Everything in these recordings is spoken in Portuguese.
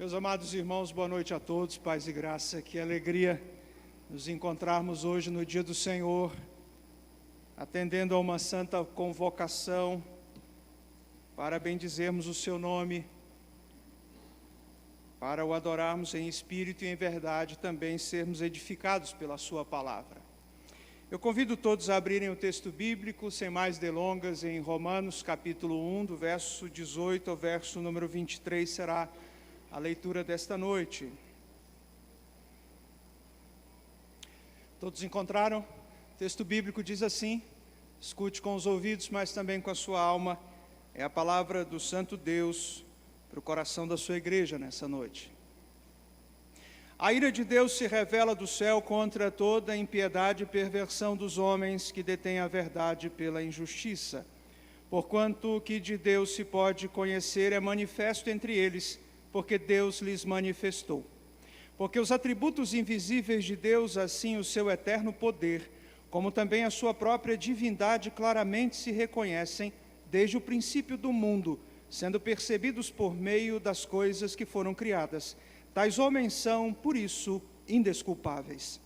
Meus amados irmãos, boa noite a todos, paz e graça, que alegria nos encontrarmos hoje no dia do Senhor, atendendo a uma santa convocação para bendizermos o seu nome, para o adorarmos em espírito e em verdade, também sermos edificados pela sua palavra. Eu convido todos a abrirem o texto bíblico, sem mais delongas, em Romanos capítulo 1, do verso 18 ao verso número 23, será a leitura desta noite. Todos encontraram? O texto bíblico diz assim: escute com os ouvidos, mas também com a sua alma. É a palavra do Santo Deus para o coração da sua igreja nessa noite. A ira de Deus se revela do céu contra toda a impiedade e perversão dos homens que detêm a verdade pela injustiça. Porquanto o que de Deus se pode conhecer é manifesto entre eles, porque Deus lhes manifestou. Porque os atributos invisíveis de Deus, assim o seu eterno poder, como também a sua própria divindade, claramente se reconhecem desde o princípio do mundo, sendo percebidos por meio das coisas que foram criadas. Tais homens são, por isso, indesculpáveis.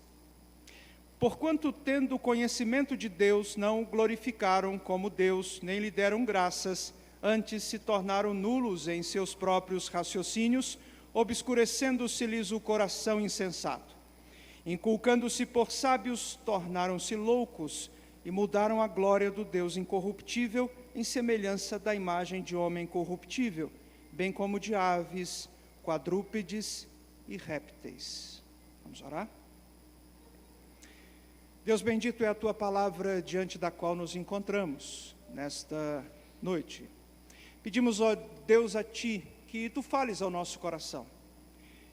Porquanto, tendo conhecimento de Deus, não o glorificaram como Deus, nem lhe deram graças, antes se tornaram nulos em seus próprios raciocínios, obscurecendo-se-lhes o coração insensato. Inculcando-se por sábios, tornaram-se loucos e mudaram a glória do Deus incorruptível em semelhança da imagem de homem corruptível, bem como de aves, quadrúpedes e répteis. Vamos orar? Deus bendito é a tua palavra diante da qual nos encontramos nesta noite. Pedimos, ó Deus, a Ti, que Tu fales ao nosso coração,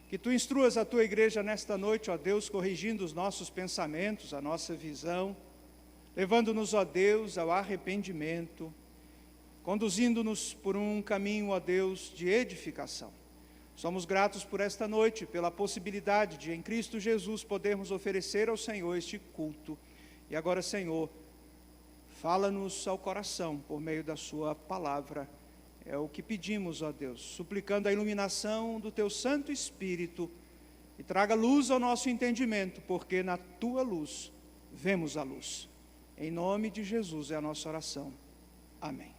que Tu instruas a Tua igreja nesta noite, ó Deus, corrigindo os nossos pensamentos, a nossa visão, levando-nos, ó Deus, ao arrependimento, conduzindo-nos por um caminho, ó Deus, de edificação. Somos gratos por esta noite, pela possibilidade de, em Cristo Jesus, podermos oferecer ao Senhor este culto. E agora, Senhor, fala-nos ao coração por meio da Sua palavra. É o que pedimos, ó Deus, suplicando a iluminação do Teu Santo Espírito e traga luz ao nosso entendimento, porque na Tua luz vemos a luz. Em nome de Jesus é a nossa oração. Amém.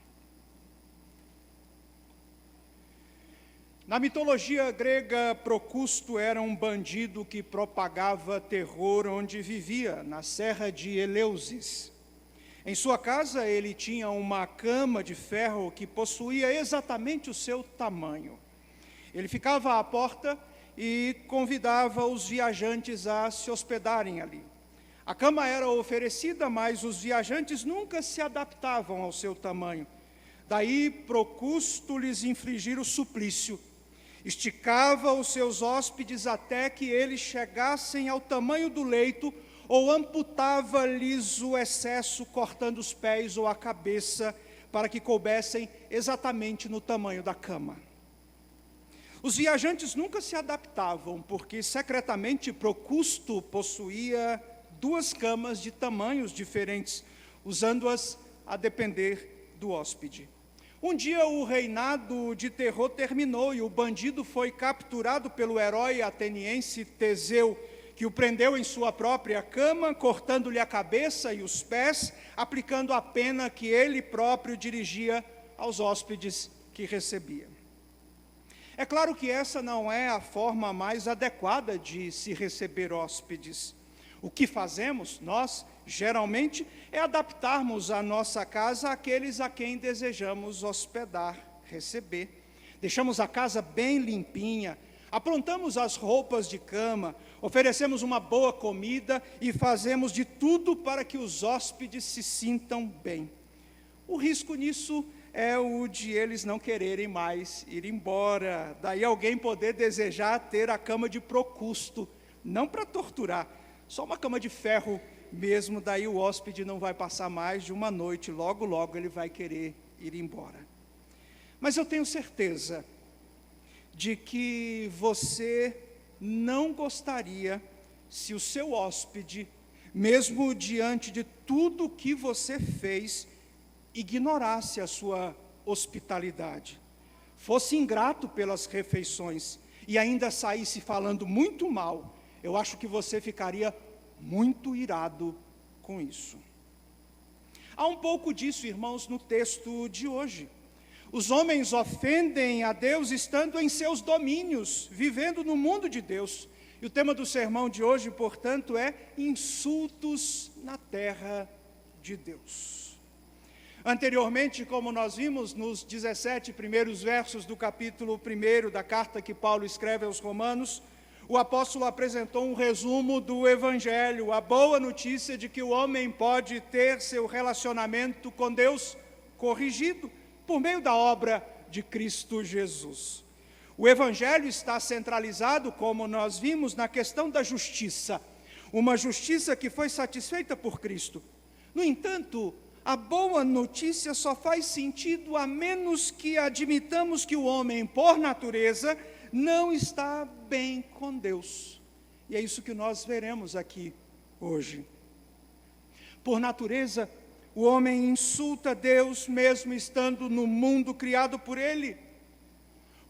Na mitologia grega, Procusto era um bandido que propagava terror onde vivia, na serra de Eleusis. Em sua casa, ele tinha uma cama de ferro que possuía exatamente o seu tamanho. Ele ficava à porta e convidava os viajantes a se hospedarem ali. A cama era oferecida, mas os viajantes nunca se adaptavam ao seu tamanho. Daí, Procusto lhes infligir o suplício. Esticava os seus hóspedes até que eles chegassem ao tamanho do leito, ou amputava-lhes o excesso, cortando os pés ou a cabeça, para que coubessem exatamente no tamanho da cama. Os viajantes nunca se adaptavam, porque secretamente Procusto possuía 2 camas de tamanhos diferentes, usando-as a depender do hóspede. Um dia o reinado de terror terminou e o bandido foi capturado pelo herói ateniense Teseu, que o prendeu em sua própria cama, cortando-lhe a cabeça e os pés, aplicando a pena que ele próprio dirigia aos hóspedes que recebia. É claro que essa não é a forma mais adequada de se receber hóspedes. O que fazemos, nós, geralmente, é adaptarmos a nossa casa àqueles a quem desejamos hospedar, receber. Deixamos a casa bem limpinha, aprontamos as roupas de cama, oferecemos uma boa comida e fazemos de tudo para que os hóspedes se sintam bem. O risco nisso é o de eles não quererem mais ir embora. Daí alguém poder desejar ter a cama de Procusto, não para torturar, só uma cama de ferro mesmo, daí o hóspede não vai passar mais de uma noite, logo, logo ele vai querer ir embora. Mas eu tenho certeza de que você não gostaria se o seu hóspede, mesmo diante de tudo que você fez, ignorasse a sua hospitalidade, fosse ingrato pelas refeições, e ainda saísse falando muito mal, eu acho que você ficaria muito irado com isso. Há um pouco disso, irmãos, no texto de hoje. Os homens ofendem a Deus estando em seus domínios, vivendo no mundo de Deus. E o tema do sermão de hoje, portanto, é insultos na terra de Deus. Anteriormente, como nós vimos nos 17 primeiros versos do capítulo 1 da carta que Paulo escreve aos Romanos, o apóstolo apresentou um resumo do Evangelho, a boa notícia de que o homem pode ter seu relacionamento com Deus corrigido por meio da obra de Cristo Jesus. O Evangelho está centralizado, como nós vimos, na questão da justiça, uma justiça que foi satisfeita por Cristo. No entanto, a boa notícia só faz sentido a menos que admitamos que o homem, por natureza, não está bem com Deus. E é isso que nós veremos aqui hoje. Por natureza, o homem insulta Deus mesmo estando no mundo criado por ele.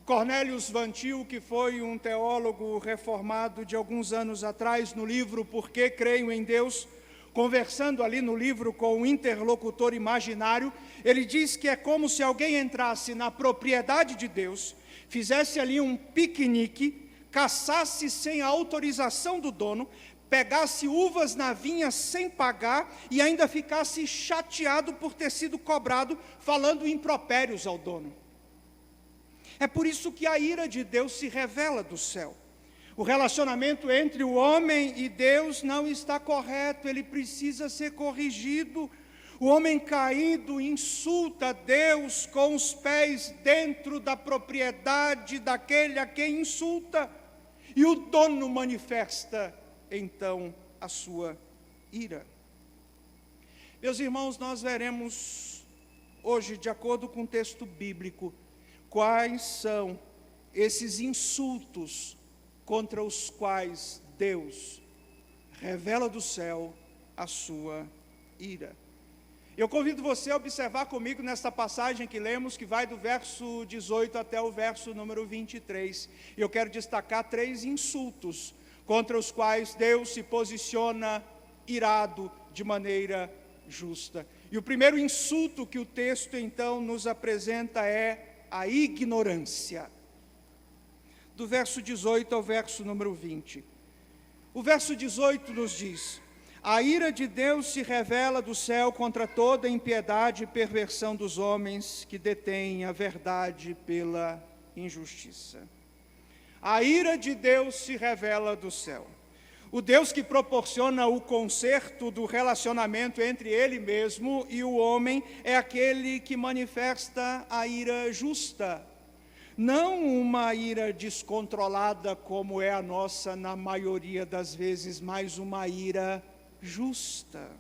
Cornelius Van Til, que foi um teólogo reformado de alguns anos atrás, no livro Por que Creio em Deus, conversando ali no livro com um interlocutor imaginário, ele diz que é como se alguém entrasse na propriedade de Deus, fizesse ali um piquenique, caçasse sem a autorização do dono, pegasse uvas na vinha sem pagar e ainda ficasse chateado por ter sido cobrado, falando impropérios ao dono. É por isso que a ira de Deus se revela do céu. O relacionamento entre o homem e Deus não está correto, ele precisa ser corrigido. O homem caído insulta Deus com os pés dentro da propriedade daquele a quem insulta, e o dono manifesta então a sua ira. Meus irmãos, nós veremos hoje, de acordo com o texto bíblico, quais são esses insultos contra os quais Deus revela do céu a sua ira. Eu convido você a observar comigo nesta passagem que lemos, que vai do verso 18 até o verso número 23. Eu quero destacar 3 insultos contra os quais Deus se posiciona irado de maneira justa. E o primeiro insulto que o texto então nos apresenta é a ignorância. Do verso 18 ao verso número 20. O verso 18 nos diz: a ira de Deus se revela do céu contra toda impiedade e perversão dos homens que detêm a verdade pela injustiça. A ira de Deus se revela do céu. O Deus que proporciona o conserto do relacionamento entre Ele mesmo e o homem é aquele que manifesta a ira justa. Não uma ira descontrolada como é a nossa na maioria das vezes, mas uma ira justa.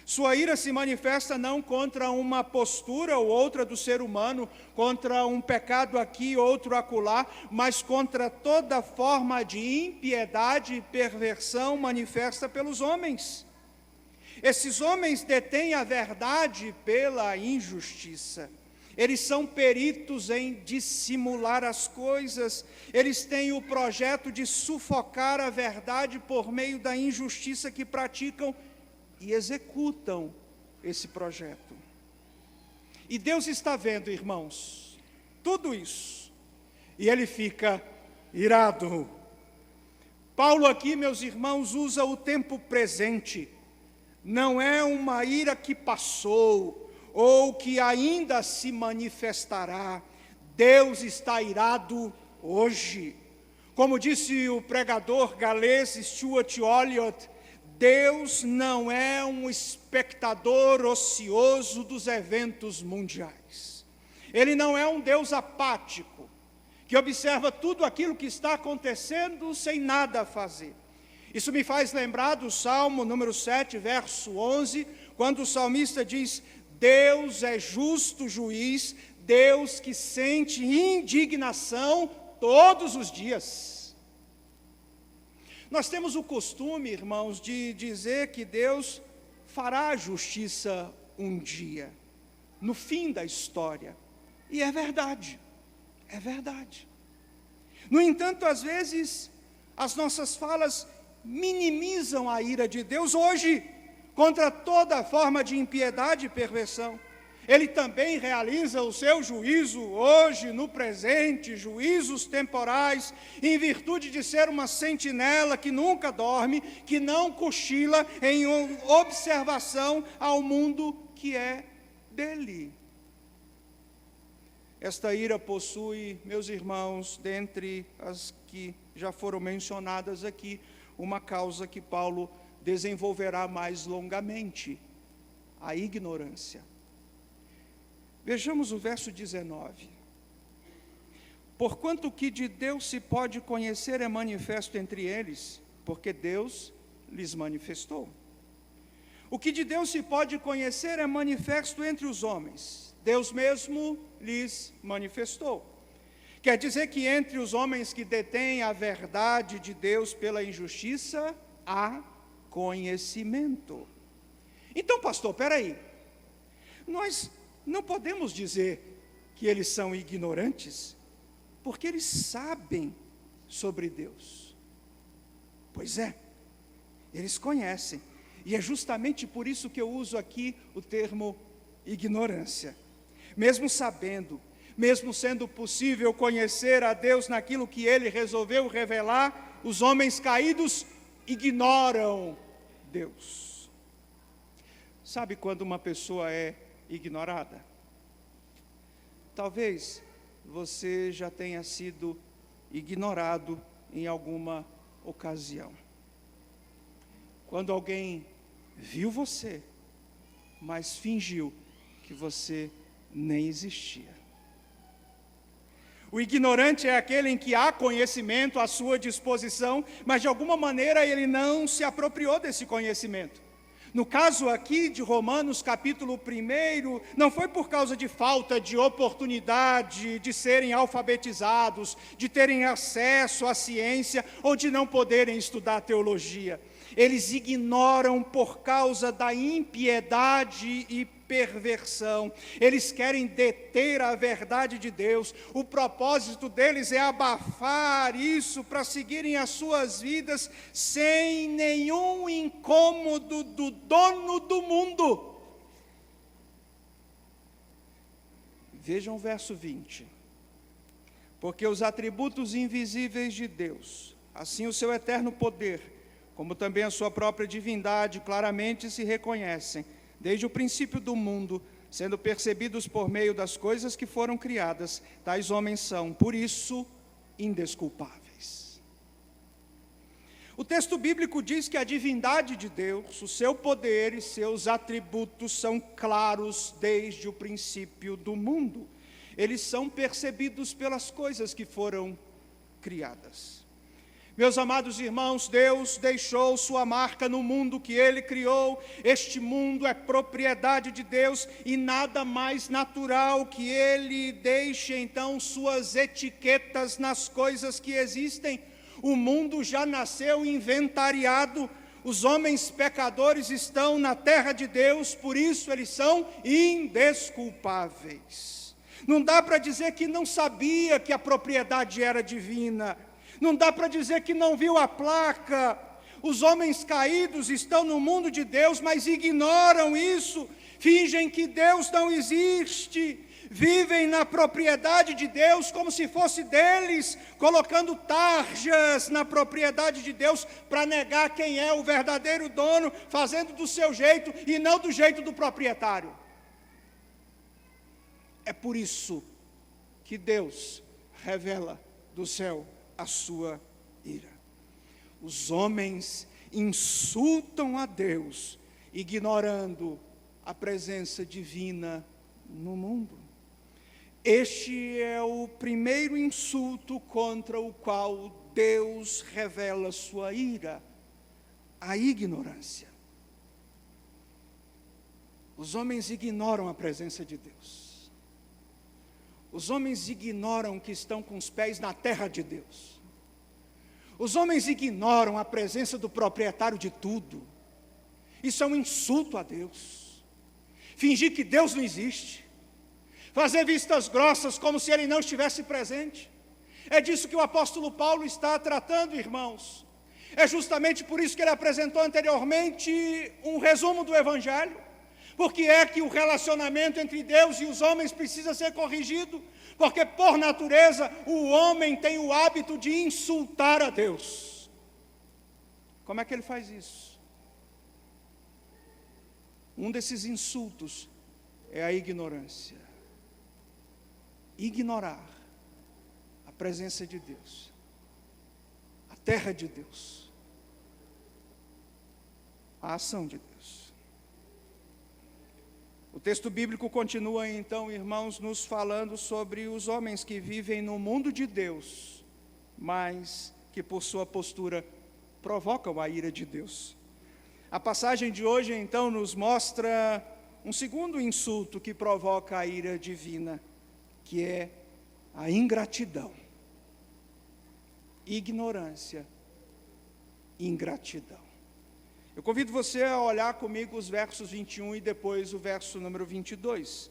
Sua ira se manifesta não contra uma postura ou outra do ser humano, contra um pecado aqui, outro acolá, mas contra toda forma de impiedade e perversão manifesta pelos homens. Esses homens detêm a verdade pela injustiça. Eles são peritos em dissimular as coisas, eles têm o projeto de sufocar a verdade por meio da injustiça que praticam e executam esse projeto. E Deus está vendo, irmãos, tudo isso, e Ele fica irado. Paulo aqui, meus irmãos, usa o tempo presente, não é uma ira que passou, ou que ainda se manifestará. Deus está irado hoje. Como disse o pregador galês Stuart Olyott, Deus não é um espectador ocioso dos eventos mundiais. Ele não é um Deus apático, que observa tudo aquilo que está acontecendo sem nada fazer. Isso me faz lembrar do Salmo número 7, verso 11, quando o salmista diz: Deus é justo juiz, Deus que sente indignação todos os dias. Nós temos o costume, irmãos, de dizer que Deus fará justiça um dia, no fim da história. E é verdade, é verdade. No entanto, às vezes, as nossas falas minimizam a ira de Deus hoje, contra toda forma de impiedade e perversão. Ele também realiza o seu juízo hoje, no presente, juízos temporais, em virtude de ser uma sentinela que nunca dorme, que não cochila, em observação ao mundo que é dele. Esta ira possui, meus irmãos, dentre as que já foram mencionadas aqui, uma causa que Paulo desenvolverá mais longamente: a ignorância. Vejamos o verso 19. Porquanto o que de Deus se pode conhecer é manifesto entre eles, porque Deus lhes manifestou. O que de Deus se pode conhecer é manifesto entre os homens, Deus mesmo lhes manifestou. Quer dizer que entre os homens que detêm a verdade de Deus pela injustiça, há conhecimento. Então, pastor, espera aí. Nós não podemos dizer que eles são ignorantes, porque eles sabem sobre Deus. Pois é, eles conhecem. E é justamente por isso que eu uso aqui o termo ignorância. Mesmo sabendo, mesmo sendo possível conhecer a Deus naquilo que Ele resolveu revelar, os homens caídos ignoram Deus. Sabe quando uma pessoa é ignorada? Talvez você já tenha sido ignorado em alguma ocasião. Quando alguém viu você, mas fingiu que você nem existia. O ignorante é aquele em que há conhecimento à sua disposição, mas de alguma maneira ele não se apropriou desse conhecimento. No caso aqui de Romanos capítulo 1, não foi por causa de falta de oportunidade de serem alfabetizados, de terem acesso à ciência ou de não poderem estudar teologia. Eles ignoram por causa da impiedade e perversão. Eles querem deter a verdade de Deus. O propósito deles é abafar isso para seguirem as suas vidas sem nenhum incômodo do dono do mundo. Vejam o verso 20. Porque os atributos invisíveis de Deus, assim o seu eterno poder, como também a sua própria divindade, claramente se reconhecem desde o princípio do mundo, sendo percebidos por meio das coisas que foram criadas. Tais homens são, por isso, indesculpáveis. O texto bíblico diz que a divindade de Deus, o seu poder e seus atributos são claros desde o princípio do mundo. Eles são percebidos pelas coisas que foram criadas. Meus amados irmãos, Deus deixou sua marca no mundo que Ele criou. Este mundo é propriedade de Deus e nada mais natural que Ele deixe então suas etiquetas nas coisas que existem. O mundo já nasceu inventariado. Os homens pecadores estão na terra de Deus, por isso eles são indesculpáveis. Não dá para dizer que não sabia que a propriedade era divina. Não dá para dizer que não viu a placa. Os homens caídos estão no mundo de Deus, mas ignoram isso, fingem que Deus não existe, vivem na propriedade de Deus como se fosse deles, colocando tarjas na propriedade de Deus para negar quem é o verdadeiro dono, fazendo do seu jeito e não do jeito do proprietário. É por isso que Deus revela do céu a sua ira. Os homens insultam a Deus, ignorando a presença divina no mundo. Este é o primeiro insulto contra o qual Deus revela sua ira, a ignorância. Os homens ignoram a presença de Deus. Os homens ignoram que estão com os pés na terra de Deus. Os homens ignoram a presença do proprietário de tudo. Isso é um insulto a Deus. Fingir que Deus não existe. Fazer vistas grossas como se Ele não estivesse presente. É disso que o apóstolo Paulo está tratando, irmãos. É justamente por isso que ele apresentou anteriormente um resumo do Evangelho. Porque é que o relacionamento entre Deus e os homens precisa ser corrigido. Porque, por natureza, o homem tem o hábito de insultar a Deus. Como é que ele faz isso? Um desses insultos é a ignorância. Ignorar a presença de Deus, a terra de Deus, a ação de Deus. O texto bíblico continua então, irmãos, nos falando sobre os homens que vivem no mundo de Deus, mas que por sua postura provocam a ira de Deus. A passagem de hoje então nos mostra um segundo insulto que provoca a ira divina, que é a ingratidão. Ignorância, ingratidão. Eu convido você a olhar comigo os versos 21 e depois o verso número 22.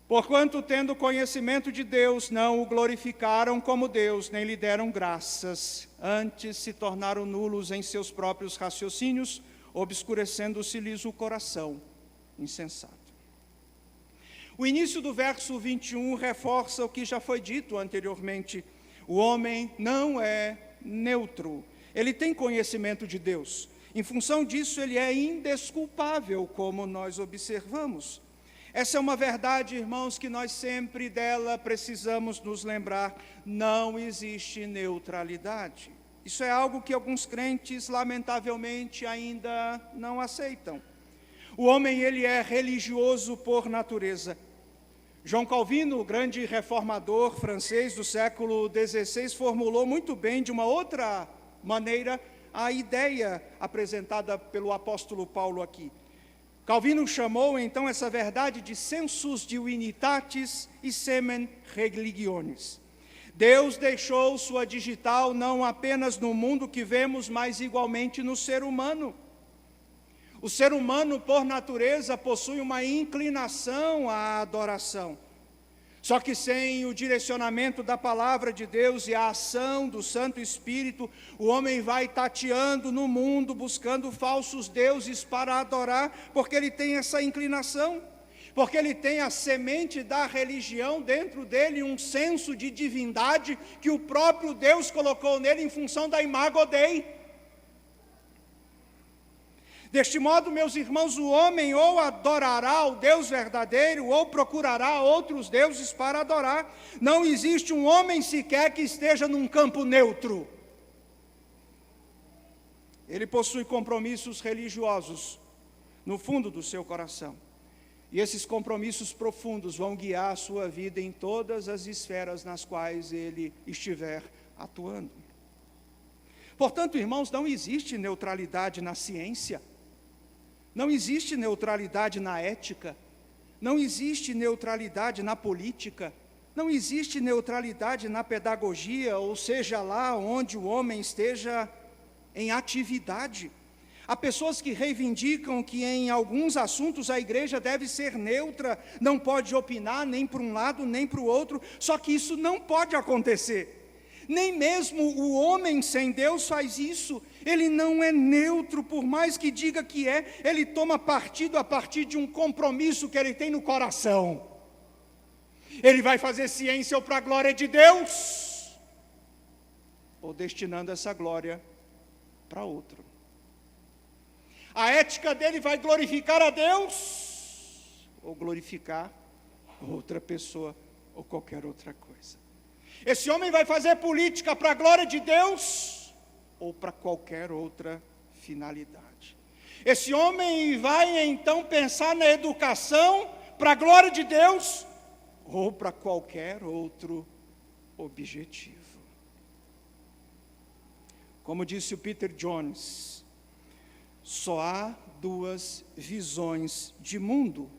Porquanto, tendo conhecimento de Deus, não o glorificaram como Deus, nem lhe deram graças, antes se tornaram nulos em seus próprios raciocínios, obscurecendo-se-lhes o coração insensato. O início do verso 21 reforça o que já foi dito anteriormente. O homem não é neutro, ele tem conhecimento de Deus. Em função disso, ele é indesculpável, como nós observamos. Essa é uma verdade, irmãos, que nós sempre dela precisamos nos lembrar. Não existe neutralidade. Isso é algo que alguns crentes, lamentavelmente, ainda não aceitam. O homem, ele é religioso por natureza. João Calvino, o grande reformador francês do século XVI, formulou muito bem, de uma outra maneira, a ideia apresentada pelo apóstolo Paulo aqui. Calvino chamou então essa verdade de sensus divinitatis e semen religionis. Deus deixou sua digital não apenas no mundo que vemos, mas igualmente no ser humano. O ser humano, por natureza, possui uma inclinação à adoração. Só que sem o direcionamento da palavra de Deus e a ação do Santo Espírito, o homem vai tateando no mundo, buscando falsos deuses para adorar, porque ele tem essa inclinação, porque ele tem a semente da religião dentro dele, um senso de divindade que o próprio Deus colocou nele em função da imago Dei. Deste modo, meus irmãos, o homem ou adorará o Deus verdadeiro, ou procurará outros deuses para adorar. Não existe um homem sequer que esteja num campo neutro. Ele possui compromissos religiosos no fundo do seu coração. E esses compromissos profundos vão guiar a sua vida em todas as esferas nas quais ele estiver atuando. Portanto, irmãos, não existe neutralidade na ciência. Não existe neutralidade na ética, não existe neutralidade na política, não existe neutralidade na pedagogia, ou seja lá onde o homem esteja em atividade. Há pessoas que reivindicam que em alguns assuntos a igreja deve ser neutra, não pode opinar nem para um lado nem para o outro, só que isso não pode acontecer. Nem mesmo o homem sem Deus faz isso. Ele não é neutro, por mais que diga que é, ele toma partido a partir de um compromisso que ele tem no coração. Ele vai fazer ciência ou para a glória de Deus, ou destinando essa glória para outro. A ética dele vai glorificar a Deus, ou glorificar outra pessoa, ou qualquer outra coisa. Esse homem vai fazer política para a glória de Deus ou para qualquer outra finalidade. Esse homem vai então pensar na educação para a glória de Deus ou para qualquer outro objetivo. Como disse o Peter Jones, só há duas visões de mundo,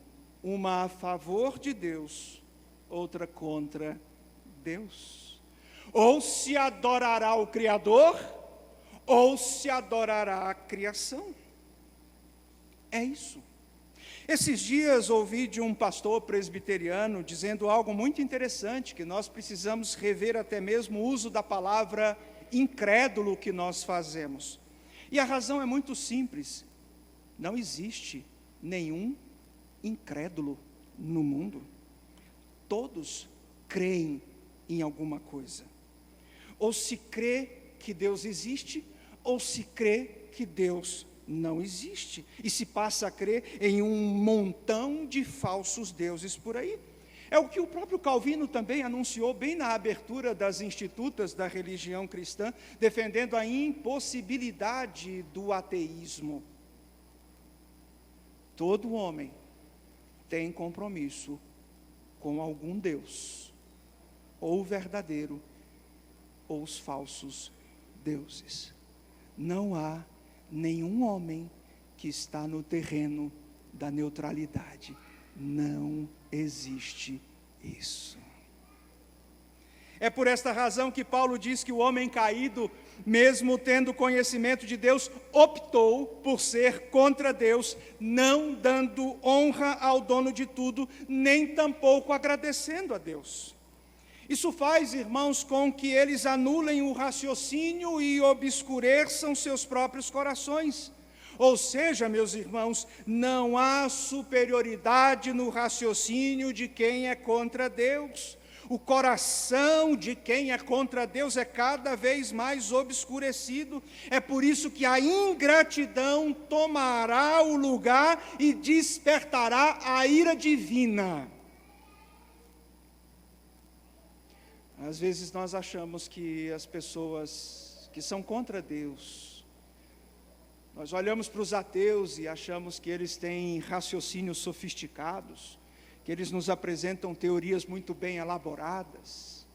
uma a favor de Deus, outra contra Deus. Ou se adorará o Criador, ou se adorará a criação. É isso. Esses dias ouvi de um pastor presbiteriano dizendo algo muito interessante, que nós precisamos rever até mesmo o uso da palavra incrédulo que nós fazemos. E a razão é muito simples: não existe nenhum incrédulo no mundo. Todos creem em alguma coisa. Ou se crê que Deus existe, ou se crê que Deus não existe. E se passa a crer em um montão de falsos deuses por aí. É o que o próprio Calvino também anunciou bem na abertura das institutas da religião cristã, defendendo a impossibilidade do ateísmo. Todo homem tem compromisso com algum Deus, ou o verdadeiro, ou os falsos deuses. Não há nenhum homem que está no terreno da neutralidade. Não existe isso. É por esta razão que Paulo diz que o homem caído, mesmo tendo conhecimento de Deus, optou por ser contra Deus, não dando honra ao dono de tudo, nem tampouco agradecendo a Deus. Isso faz, irmãos, com que eles anulem o raciocínio e obscureçam seus próprios corações. Ou seja, meus irmãos, não há superioridade no raciocínio de quem é contra Deus. O coração de quem é contra Deus é cada vez mais obscurecido. É por isso que a ingratidão tomará o lugar e despertará a ira divina. Às vezes nós achamos que as pessoas que são contra Deus, nós olhamos para os ateus e achamos que eles têm raciocínios sofisticados, que eles nos apresentam teorias muito bem elaboradas,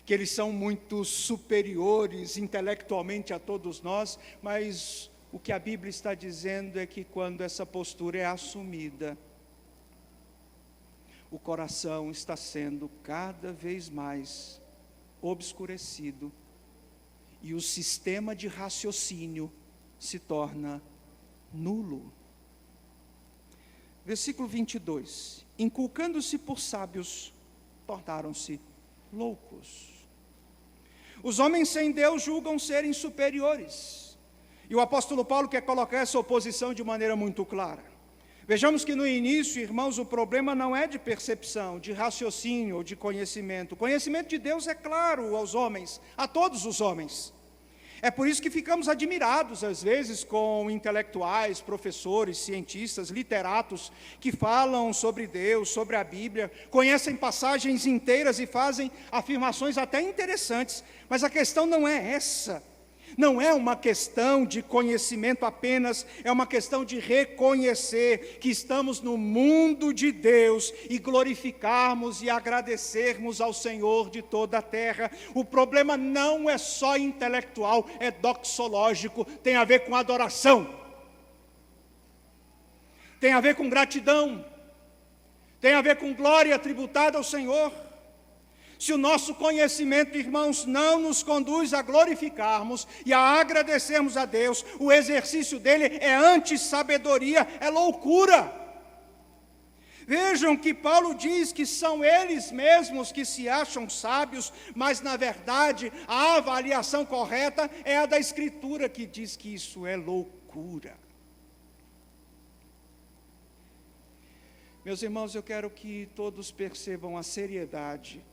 que eles são muito superiores intelectualmente a todos nós, mas o que a Bíblia está dizendo é que quando essa postura é assumida, o coração está sendo cada vez mais obscurecido e o sistema de raciocínio se torna nulo. Versículo 22. Inculcando-se por sábios, tornaram-se loucos. Os homens sem Deus julgam serem superiores. E o apóstolo Paulo quer colocar essa oposição de maneira muito clara. Vejamos que no início, irmãos, o problema não é de percepção, de raciocínio ou de conhecimento. O conhecimento de Deus é claro aos homens, a todos os homens. É por isso que ficamos admirados, às vezes, com intelectuais, professores, cientistas, literatos, que falam sobre Deus, sobre a Bíblia, conhecem passagens inteiras e fazem afirmações até interessantes. Mas a questão não é essa. Não é uma questão de conhecimento apenas, é uma questão de reconhecer que estamos no mundo de Deus e glorificarmos e agradecermos ao Senhor de toda a terra. O problema não é só intelectual, é doxológico, tem a ver com adoração, tem a ver com gratidão, tem a ver com glória tributada ao Senhor. Se o nosso conhecimento, irmãos, não nos conduz a glorificarmos e a agradecermos a Deus, o exercício dele é anti-sabedoria, é loucura. Vejam que Paulo diz que são eles mesmos que se acham sábios, mas na verdade a avaliação correta é a da Escritura, que diz que isso é loucura. Meus irmãos, eu quero que todos percebam a seriedade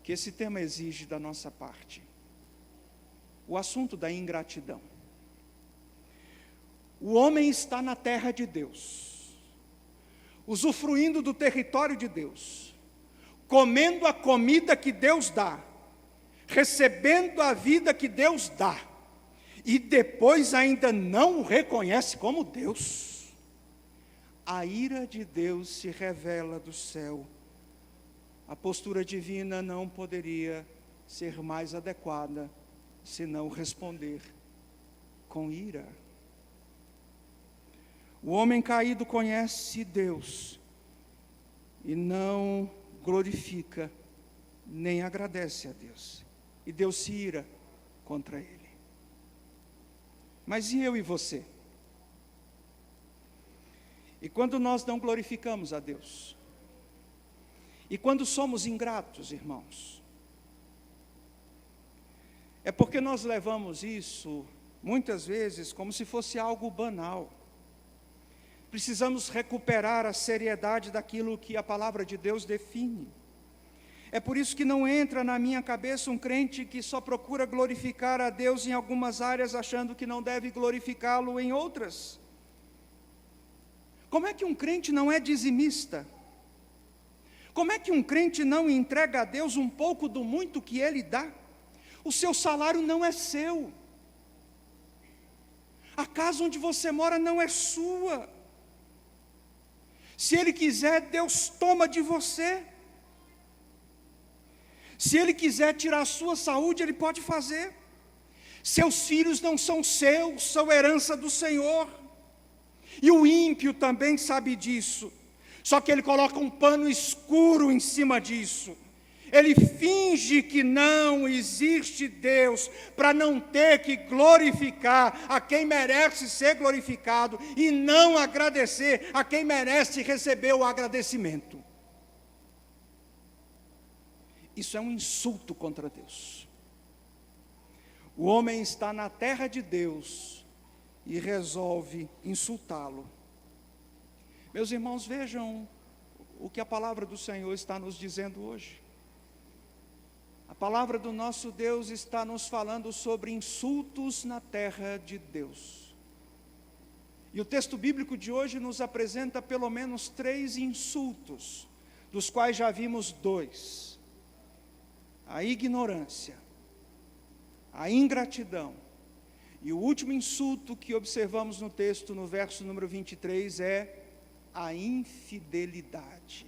que esse tema exige da nossa parte. O assunto da ingratidão. O homem está na terra de Deus, usufruindo do território de Deus, comendo a comida que Deus dá, recebendo a vida que Deus dá, e depois ainda não o reconhece como Deus. A ira de Deus se revela do céu. A postura divina não poderia ser mais adequada, senão responder com ira. O homem caído conhece Deus e não glorifica, nem agradece a Deus. E Deus se ira contra ele. Mas e eu e você? E quando nós não glorificamos a Deus, e quando somos ingratos, irmãos, é porque nós levamos isso, muitas vezes, como se fosse algo banal. Precisamos recuperar a seriedade daquilo que a palavra de Deus define. É por isso que não entra na minha cabeça um crente que só procura glorificar a Deus em algumas áreas, achando que não deve glorificá-lo em outras. Como é que um crente não é dizimista? Como é que um crente não entrega a Deus um pouco do muito que Ele dá? O seu salário não é seu. A casa onde você mora não é sua. Se Ele quiser, Deus toma de você. Se Ele quiser tirar a sua saúde, Ele pode fazer. Seus filhos não são seus, são herança do Senhor. E o ímpio também sabe disso. Só que ele coloca um pano escuro em cima disso. Ele finge que não existe Deus, para não ter que glorificar a quem merece ser glorificado, e não agradecer a quem merece receber o agradecimento. Isso é um insulto contra Deus. O homem está na terra de Deus e resolve insultá-lo. Meus irmãos, vejam o que a palavra do Senhor está nos dizendo hoje. A palavra do nosso Deus está nos falando sobre insultos na terra de Deus. E o texto bíblico de hoje nos apresenta pelo menos 3 insultos, dos quais já vimos 2. A ignorância, a ingratidão, e o último insulto que observamos no texto, no verso número 23, é a infidelidade.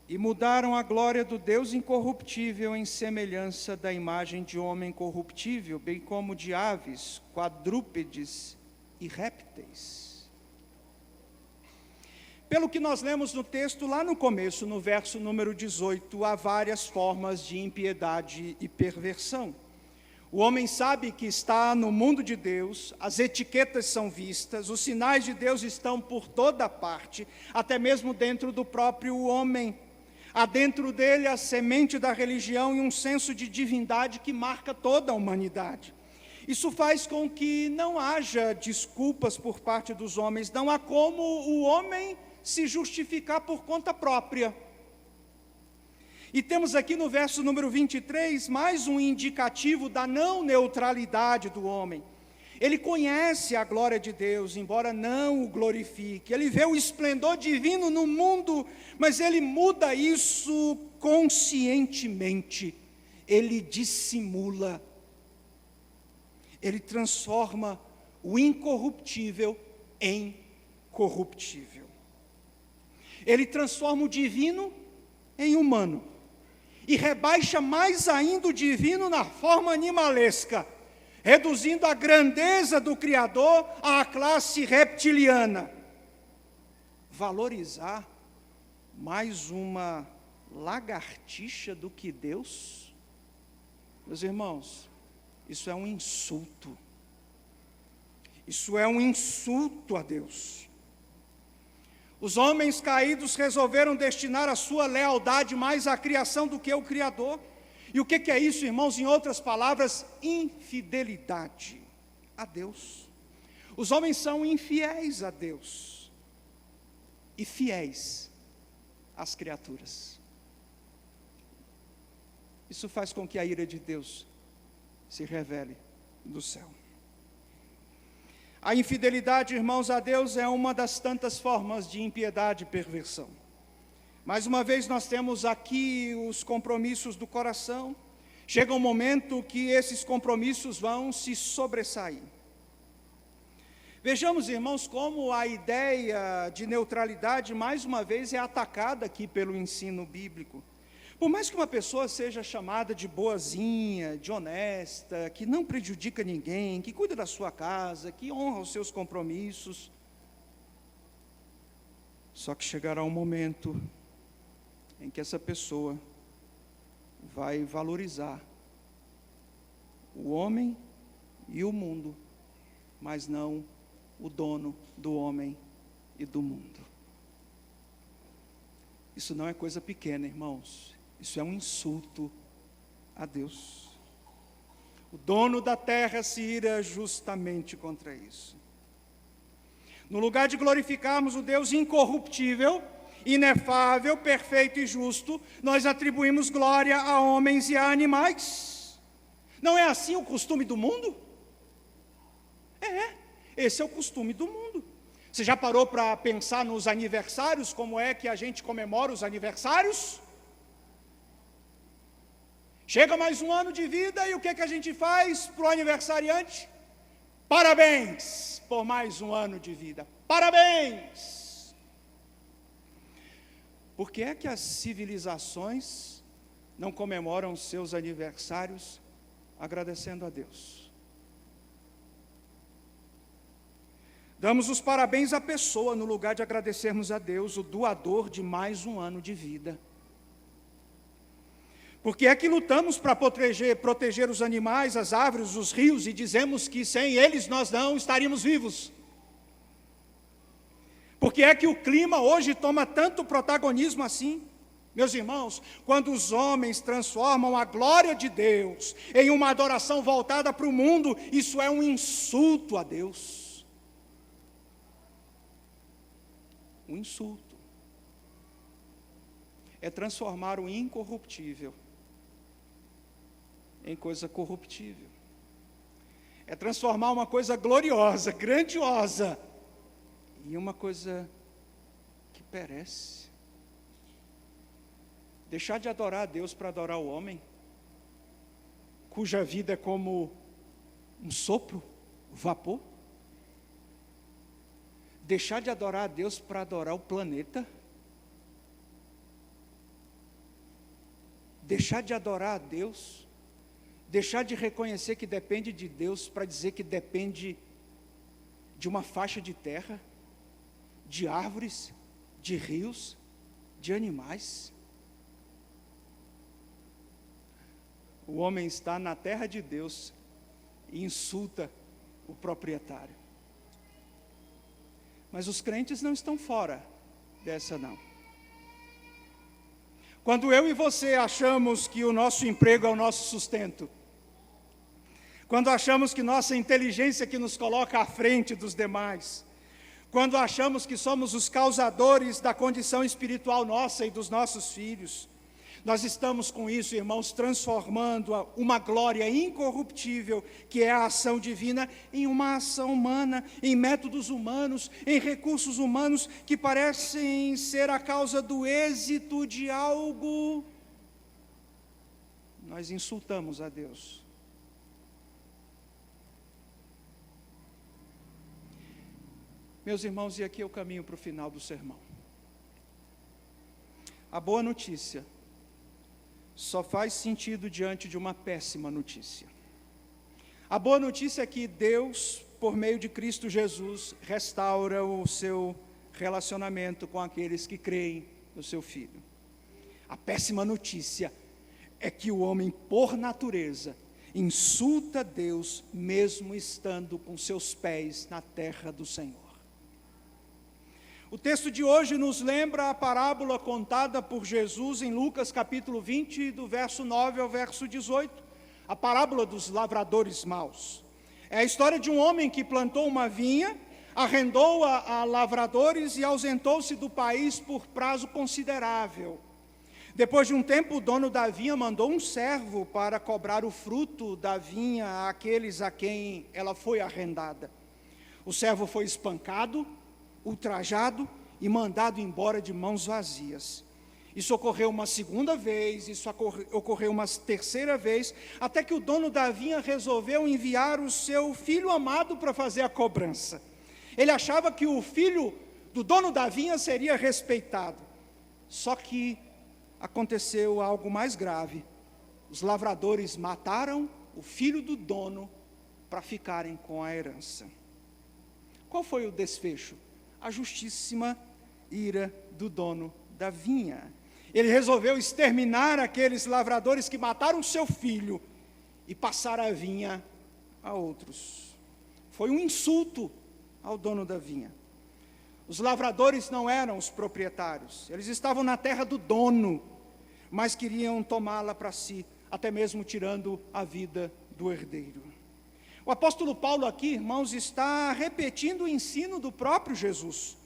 E mudaram a glória do Deus incorruptível em semelhança da imagem de homem corruptível, bem como de aves, quadrúpedes e répteis. Pelo que nós lemos no texto, lá no começo, no verso número 18, há várias formas de impiedade e perversão. O homem sabe que está no mundo de Deus, as etiquetas são vistas, os sinais de Deus estão por toda parte, até mesmo dentro do próprio homem. Há dentro dele a semente da religião e um senso de divindade que marca toda a humanidade. Isso faz com que não haja desculpas por parte dos homens, não há como o homem se justificar por conta própria. E temos aqui no verso número 23, mais um indicativo da não neutralidade do homem. Ele conhece a glória de Deus, embora não o glorifique. Ele vê o esplendor divino no mundo, mas ele muda isso conscientemente. Ele dissimula. Ele transforma o incorruptível em corruptível. Ele transforma o divino em humano. E rebaixa mais ainda o divino na forma animalesca, reduzindo a grandeza do Criador à classe reptiliana. Valorizar mais uma lagartixa do que Deus? Meus irmãos, isso é um insulto. Isso é um insulto a Deus. Os homens caídos resolveram destinar a sua lealdade mais à criação do que ao Criador. E o que é isso, irmãos? Em outras palavras, infidelidade a Deus. Os homens são infiéis a Deus e fiéis às criaturas. Isso faz com que a ira de Deus se revele do céu. A infidelidade, irmãos, a Deus é uma das tantas formas de impiedade e perversão. Mais uma vez nós temos aqui os compromissos do coração. Chega um momento que esses compromissos vão se sobressair. Vejamos, irmãos, como a ideia de neutralidade, mais uma vez, é atacada aqui pelo ensino bíblico. Por mais que uma pessoa seja chamada de boazinha, de honesta, que não prejudica ninguém, que cuida da sua casa, que honra os seus compromissos, só que chegará um momento em que essa pessoa vai valorizar o homem e o mundo, mas não o dono do homem e do mundo. Isso não é coisa pequena, irmãos. Isso é um insulto a Deus. O dono da terra se ira justamente contra isso. No lugar de glorificarmos o Deus incorruptível, inefável, perfeito e justo, nós atribuímos glória a homens e a animais. Não é assim o costume do mundo? Esse é o costume do mundo. Você já parou para pensar nos aniversários, como é que a gente comemora os aniversários? Chega mais um ano de vida e o que a gente faz para o aniversariante? Parabéns por mais um ano de vida. Parabéns! Por que é que as civilizações não comemoram seus aniversários agradecendo a Deus? Damos os parabéns à pessoa no lugar de agradecermos a Deus, o doador de mais um ano de vida. Por que é que lutamos para proteger os animais, as árvores, os rios, e dizemos que sem eles nós não estaríamos vivos? Por que é que o clima hoje toma tanto protagonismo assim? Meus irmãos, quando os homens transformam a glória de Deus em uma adoração voltada para o mundo, isso é um insulto a Deus. Um insulto. É transformar o incorruptível em coisa corruptível. É transformar uma coisa gloriosa, grandiosa, em uma coisa que perece. Deixar de adorar a Deus para adorar o homem, cuja vida é como um sopro, vapor. Deixar de adorar a Deus para adorar o planeta. Deixar de adorar a Deus, deixar de reconhecer que depende de Deus para dizer que depende de uma faixa de terra, de árvores, de rios, de animais. O homem está na terra de Deus e insulta o proprietário. Mas os crentes não estão fora dessa não. Quando eu e você achamos que o nosso emprego é o nosso sustento, quando achamos que nossa inteligência que nos coloca à frente dos demais, quando achamos que somos os causadores da condição espiritual nossa e dos nossos filhos, nós estamos com isso, irmãos, transformando uma glória incorruptível, que é a ação divina, em uma ação humana, em métodos humanos, em recursos humanos, que parecem ser a causa do êxito de algo. Nós insultamos a Deus. Meus irmãos, e aqui é o caminho para o final do sermão. A boa notícia só faz sentido diante de uma péssima notícia. A boa notícia é que Deus, por meio de Cristo Jesus, restaura o seu relacionamento com aqueles que creem no seu Filho. A péssima notícia é que o homem, por natureza, insulta Deus, mesmo estando com seus pés na terra do Senhor. O texto de hoje nos lembra a parábola contada por Jesus em Lucas capítulo 20, do verso 9 ao verso 18, a parábola dos lavradores maus. É a história de um homem que plantou uma vinha, arrendou-a a lavradores e ausentou-se do país por prazo considerável. Depois de um tempo, o dono da vinha mandou um servo para cobrar o fruto da vinha àqueles a quem ela foi arrendada. O servo foi espancado, ultrajado e mandado embora de mãos vazias. Isso ocorreu uma segunda vez, isso ocorreu uma terceira vez, até que o dono da vinha resolveu enviar o seu filho amado para fazer a cobrança. Ele achava que o filho do dono da vinha seria respeitado. Só que aconteceu algo mais grave. Os lavradores mataram o filho do dono para ficarem com a herança. Qual foi o desfecho? A justíssima ira do dono da vinha. Ele resolveu exterminar aqueles lavradores que mataram seu filho e passar a vinha a outros. Foi um insulto ao dono da vinha. Os lavradores não eram os proprietários, eles estavam na terra do dono, mas queriam tomá-la para si, até mesmo tirando a vida do herdeiro. O apóstolo Paulo aqui, irmãos, está repetindo o ensino do próprio Jesus.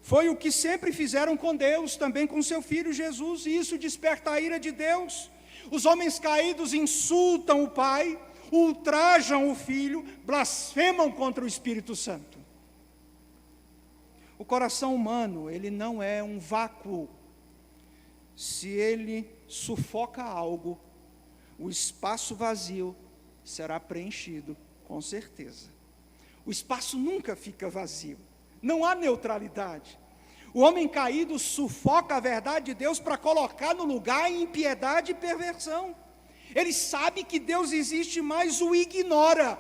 Foi o que sempre fizeram com Deus, também com seu Filho Jesus, e isso desperta a ira de Deus. Os homens caídos insultam o Pai, ultrajam o Filho, blasfemam contra o Espírito Santo. O coração humano, ele não é um vácuo. Se ele sufoca algo, o espaço vazio será preenchido, com certeza. O espaço nunca fica vazio. Não há neutralidade. O homem caído sufoca a verdade de Deus para colocar no lugar impiedade e perversão. Ele sabe que Deus existe, mas o ignora.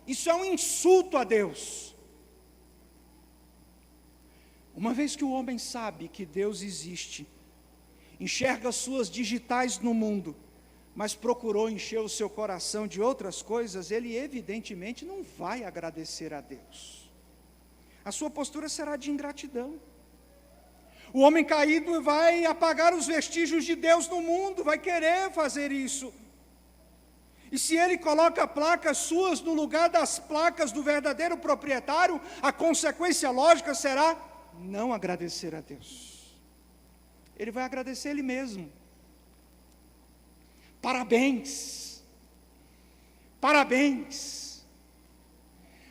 Isso é um insulto a Deus. Uma vez que o homem sabe que Deus existe, enxerga suas digitais no mundo, mas procurou encher o seu coração de outras coisas, ele evidentemente não vai agradecer a Deus. A sua postura será de ingratidão. O homem caído vai apagar os vestígios de Deus no mundo, vai querer fazer isso. E se ele coloca placas suas no lugar das placas do verdadeiro proprietário, a consequência lógica será não agradecer a Deus. Ele vai agradecer ele mesmo. Parabéns. Parabéns.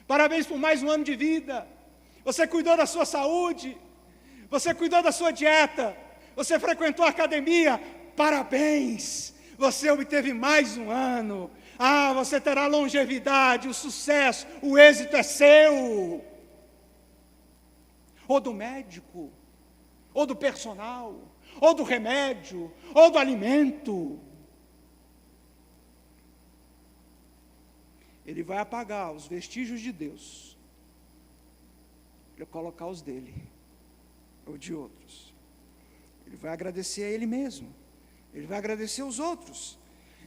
Parabéns por mais um ano de vida. Você cuidou da sua saúde, você cuidou da sua dieta, você frequentou a academia, parabéns, você obteve mais um ano, você terá longevidade, o sucesso, o êxito é seu. Ou do médico, ou do personal, ou do remédio, ou do alimento. Ele vai apagar os vestígios de Deus, para colocar os dele, ou de outros. Ele vai agradecer a ele mesmo, ele vai agradecer os outros,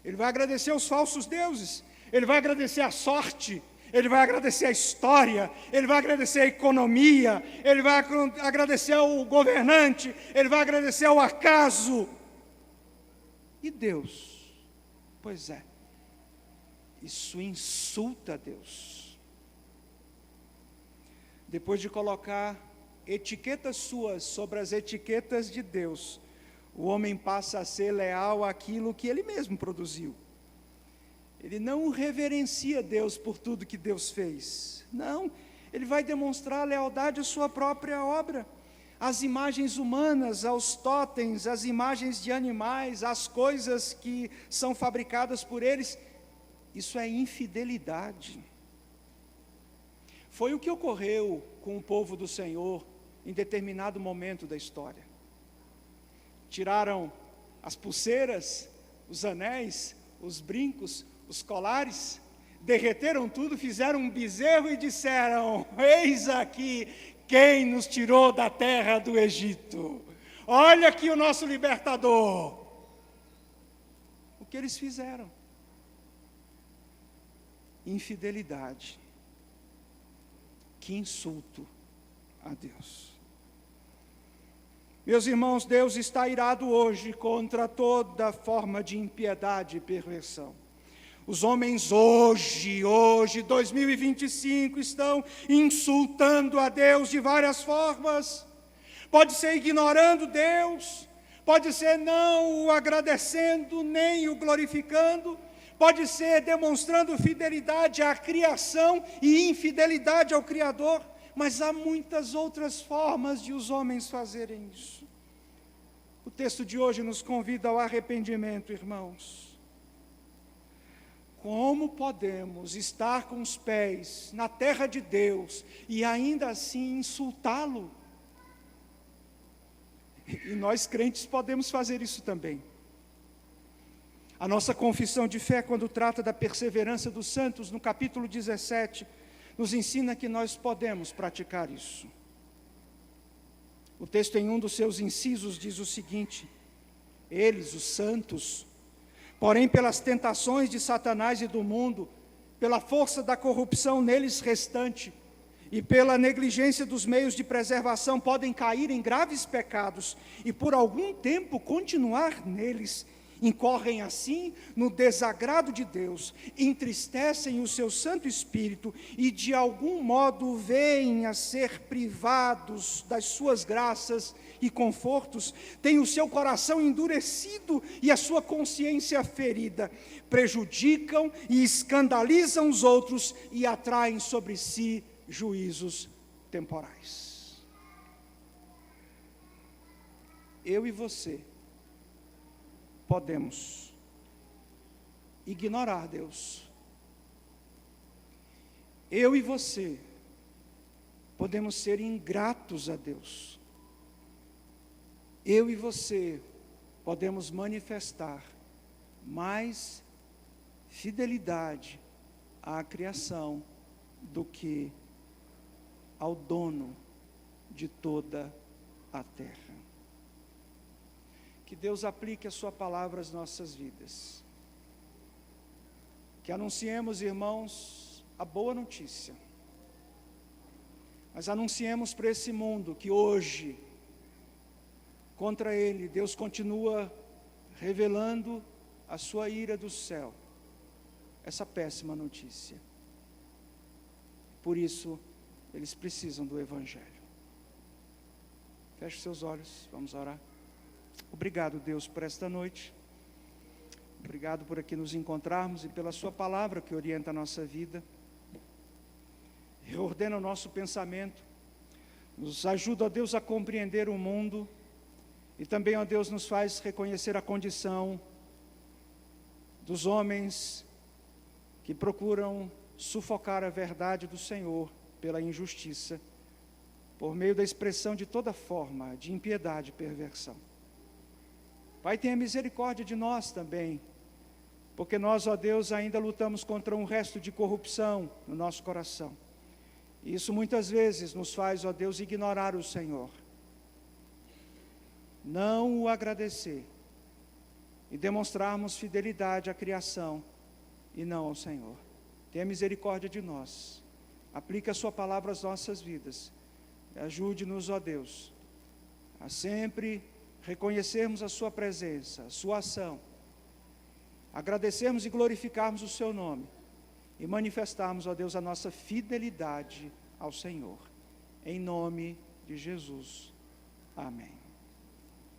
ele vai agradecer os falsos deuses, ele vai agradecer a sorte, ele vai agradecer a história, ele vai agradecer a economia, ele vai agradecer ao governante, ele vai agradecer ao acaso. E Deus? Pois é, isso insulta a Deus. Depois de colocar etiquetas suas sobre as etiquetas de Deus, o homem passa a ser leal àquilo que ele mesmo produziu. Ele não reverencia Deus por tudo que Deus fez. Não, ele vai demonstrar lealdade à sua própria obra. Às imagens humanas, aos totens, às imagens de animais, às coisas que são fabricadas por eles. Isso é infidelidade. Foi o que ocorreu com o povo do Senhor em determinado momento da história. Tiraram as pulseiras, os anéis, os brincos, os colares, derreteram tudo, fizeram um bezerro e disseram: eis aqui quem nos tirou da terra do Egito. Olha aqui o nosso libertador. O que eles fizeram? Infidelidade. Que insulto a Deus. Meus irmãos, Deus está irado hoje contra toda forma de impiedade e perversão. Os homens hoje, 2025, estão insultando a Deus de várias formas. Pode ser ignorando Deus, pode ser não o agradecendo, nem o glorificando, pode ser demonstrando fidelidade à criação e infidelidade ao Criador, mas há muitas outras formas de os homens fazerem isso. O texto de hoje nos convida ao arrependimento, irmãos. Como podemos estar com os pés na terra de Deus e ainda assim insultá-lo? E nós crentes podemos fazer isso também. A nossa confissão de fé, quando trata da perseverança dos santos, no capítulo 17, nos ensina que nós podemos praticar isso. O texto, em um dos seus incisos, diz o seguinte: eles, os santos, porém pelas tentações de Satanás e do mundo, pela força da corrupção neles restante, e pela negligência dos meios de preservação podem cair em graves pecados e por algum tempo continuar neles, incorrem assim no desagrado de Deus, entristecem o seu Santo Espírito e de algum modo vêm a ser privados das suas graças e confortos, têm o seu coração endurecido e a sua consciência ferida, prejudicam e escandalizam os outros e atraem sobre si juízos temporais. Eu e você podemos ignorar Deus. Eu e você podemos ser ingratos a Deus. Eu e você podemos manifestar mais fidelidade à criação do que ao dono de toda a terra. Que Deus aplique a sua palavra às nossas vidas. Que anunciemos, irmãos, a boa notícia. Mas anunciemos para esse mundo que hoje, contra ele, Deus continua revelando a sua ira do céu. Essa péssima notícia. Por isso, eles precisam do Evangelho. Feche seus olhos, vamos orar. Obrigado, Deus, por esta noite. Obrigado por aqui nos encontrarmos e pela sua palavra que orienta a nossa vida. Reordena o nosso pensamento. Nos ajuda, ó Deus, a compreender o mundo. E também, ó Deus, nos faz reconhecer a condição dos homens que procuram sufocar a verdade do Senhor pela injustiça, por meio da expressão de toda forma de impiedade e perversão. Pai, tenha misericórdia de nós também, porque nós, ó Deus, ainda lutamos contra um resto de corrupção no nosso coração. E isso muitas vezes nos faz, ó Deus, ignorar o Senhor, não o agradecer e demonstrarmos fidelidade à criação e não ao Senhor. Tenha misericórdia de nós, aplique a sua palavra às nossas vidas, e ajude-nos, ó Deus, a sempre reconhecermos a sua presença, a sua ação, agradecermos e glorificarmos o seu nome, e manifestarmos, ó Deus, a nossa fidelidade ao Senhor, em nome de Jesus, amém.